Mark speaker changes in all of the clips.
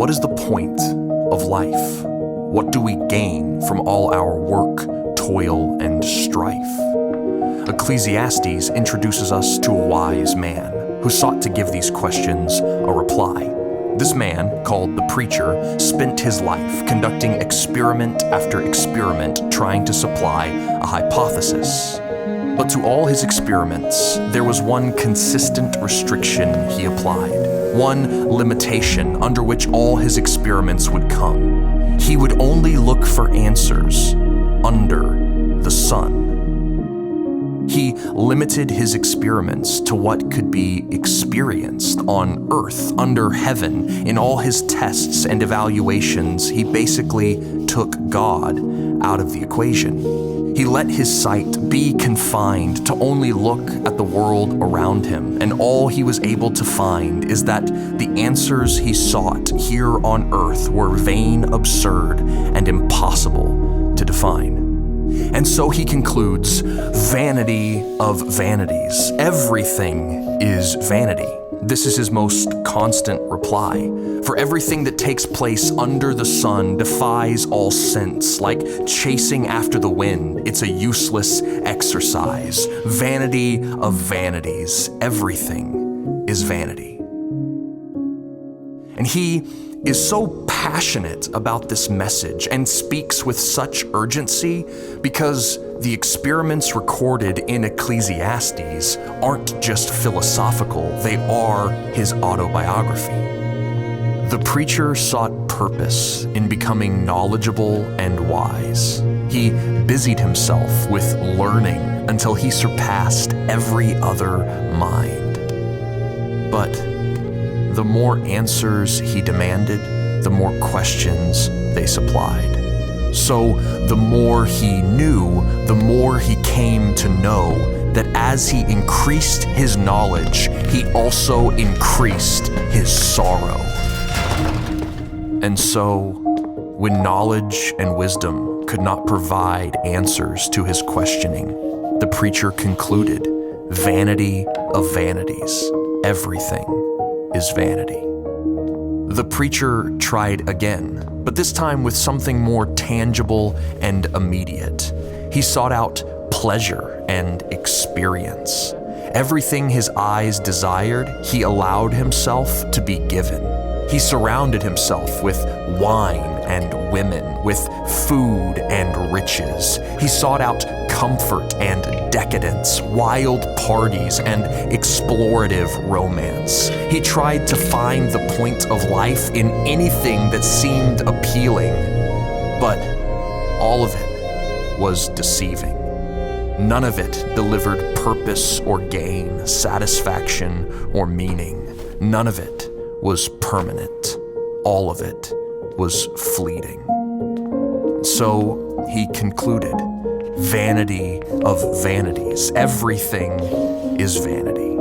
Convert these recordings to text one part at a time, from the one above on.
Speaker 1: what is the point of life? What do we gain from all our work, toil, and strife? Ecclesiastes introduces us to a wise man who sought to give these questions a reply. This man, called the preacher, spent his life conducting experiment after experiment trying to supply a hypothesis. But to all his experiments, there was one consistent restriction he applied, one limitation under which all his experiments would come. He would only look for answers under the sun. He limited his experiments to what could be experienced on earth, under heaven. In all his tests and evaluations, he basically took God out of the equation. He let his sight be confined to only look at the world around him, and all he was able to find is that the answers he sought here on earth were vain, absurd, and impossible to define. And so he concludes, vanity of vanities. Everything is vanity. This is his most constant reply. For everything that takes place under the sun defies all sense, like chasing after the wind. It's a useless exercise. Vanity of vanities. Everything is vanity. And he is so passionate about this message and speaks with such urgency because the experiments recorded in Ecclesiastes aren't just philosophical, they are his autobiography. The preacher sought purpose in becoming knowledgeable and wise. He busied himself with learning until he surpassed every other mind. But the more answers he demanded, the more questions they supplied. So the more he knew, the more he came to know that as he increased his knowledge, he also increased his sorrow. And so, when knowledge and wisdom could not provide answers to his questioning, the preacher concluded, vanity of vanities, everything is vanity. The preacher tried again, but this time with something more tangible and immediate. He sought out pleasure and experience. Everything his eyes desired, he allowed himself to be given. He surrounded himself with wine and women, with food and riches. He sought out comfort and decadence, wild parties and explorative romance. He tried to find the point of life in anything that seemed appealing, but all of it was deceiving. None of it delivered purpose or gain, satisfaction or meaning. None of it was permanent. All of it was fleeting. So he concluded, vanity of vanities. Everything is vanity.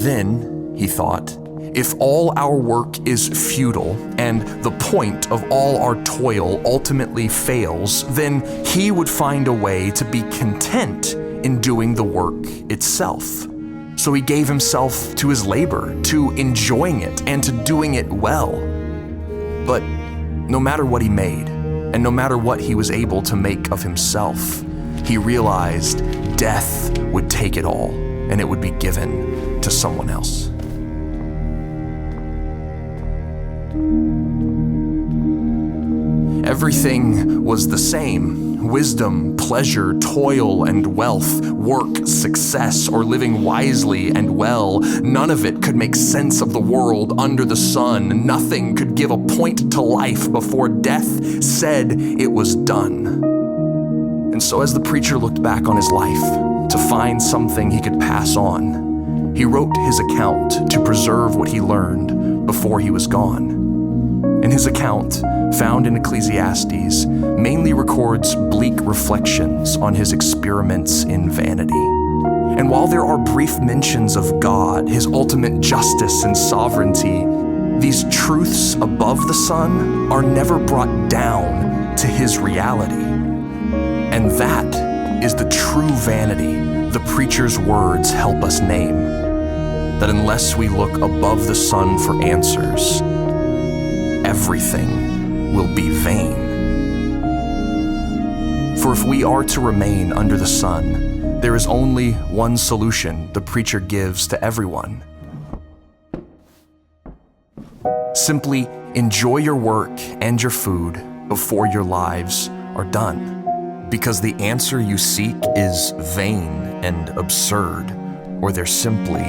Speaker 1: Then, he thought, if all our work is futile and the point of all our toil ultimately fails, then he would find a way to be content in doing the work itself. So he gave himself to his labor, to enjoying it and to doing it well. But no matter what he made, and no matter what he was able to make of himself, he realized death would take it all, and it would be given to someone else. Everything was the same. Wisdom, pleasure, toil, and wealth, work, success, or living wisely and well. None of it could make sense of the world under the sun. Nothing could give a point to life before death said it was done. And so as the preacher looked back on his life to find something he could pass on, he wrote his account to preserve what he learned before he was gone. And his account, found in Ecclesiastes, mainly records bleak reflections on his experiments in vanity. And while there are brief mentions of God, his ultimate justice and sovereignty, these truths above the sun are never brought down to his reality. And that is the true vanity the preacher's words help us name. That unless we look above the sun for answers, everything will be vain. For if we are to remain under the sun, there is only one solution the preacher gives to everyone. Simply enjoy your work and your food before your lives are done, because the answer you seek is vain and absurd, or there simply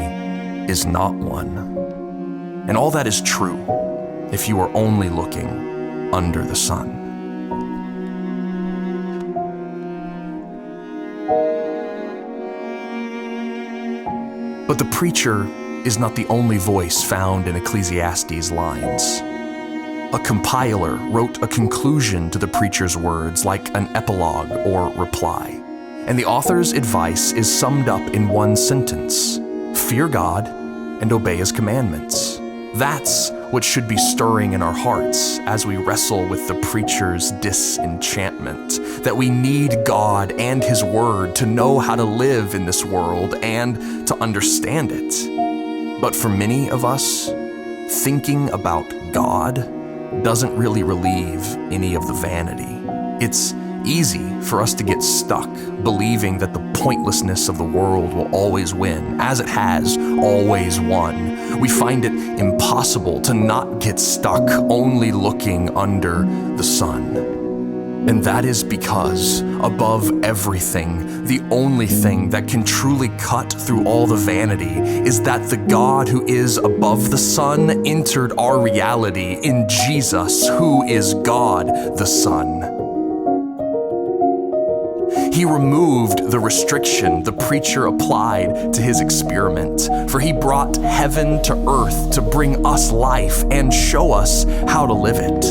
Speaker 1: is not one. And all that is true if you are only looking under the sun. But the preacher is not the only voice found in Ecclesiastes' lines. A compiler wrote a conclusion to the preacher's words like an epilogue or reply, and the author's advice is summed up in one sentence: fear God and obey His commandments. That's what should be stirring in our hearts as we wrestle with the preacher's disenchantment, that we need God and His Word to know how to live in this world and to understand it. But for many of us, thinking about God doesn't really relieve any of the vanity. It's easy for us to get stuck believing that the pointlessness of the world will always win, as it has always won. We find it impossible to not get stuck only looking under the sun. And that is because, above everything, the only thing that can truly cut through all the vanity is that the God who is above the sun entered our reality in Jesus, who is God the Son. He removed the restriction the preacher applied to his experiment, for he brought heaven to earth to bring us life and show us how to live it.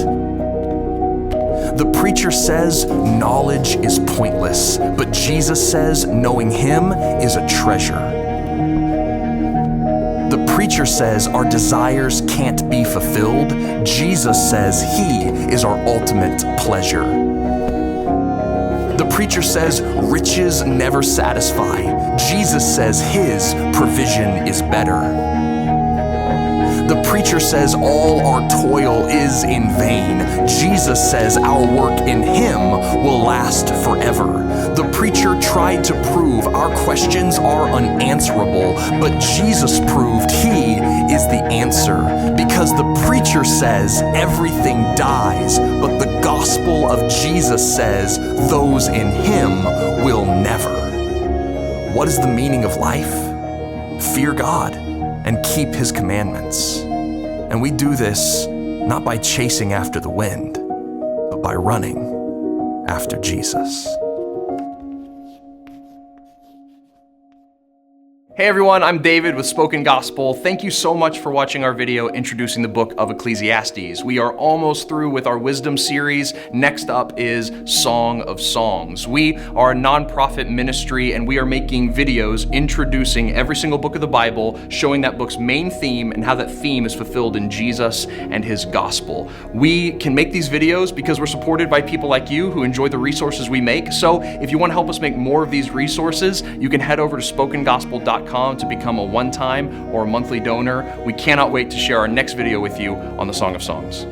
Speaker 1: The preacher says knowledge is pointless, but Jesus says knowing Him is a treasure. The preacher says our desires can't be fulfilled. Jesus says He is our ultimate pleasure. The preacher says riches never satisfy. Jesus says His provision is better. The preacher says all our toil is in vain. Jesus says our work in Him will last forever. The preacher tried to prove our questions are unanswerable, but Jesus proved He is the answer, because the preacher says everything dies, but the gospel of Jesus says those in Him will never. What is the meaning of life? Fear God and keep His commandments. And we do this not by chasing after the wind, but by running after Jesus.
Speaker 2: Hey everyone, I'm David with Spoken Gospel. Thank you so much for watching our video introducing the book of Ecclesiastes. We are almost through with our wisdom series. Next up is Song of Songs. We are a nonprofit ministry and we are making videos introducing every single book of the Bible, showing that book's main theme and how that theme is fulfilled in Jesus and His gospel. We can make these videos because we're supported by people like you who enjoy the resources we make. So if you want to help us make more of these resources, you can head over to spokengospel.com to become a one-time or a monthly donor. We cannot wait to share our next video with you on the Song of Songs.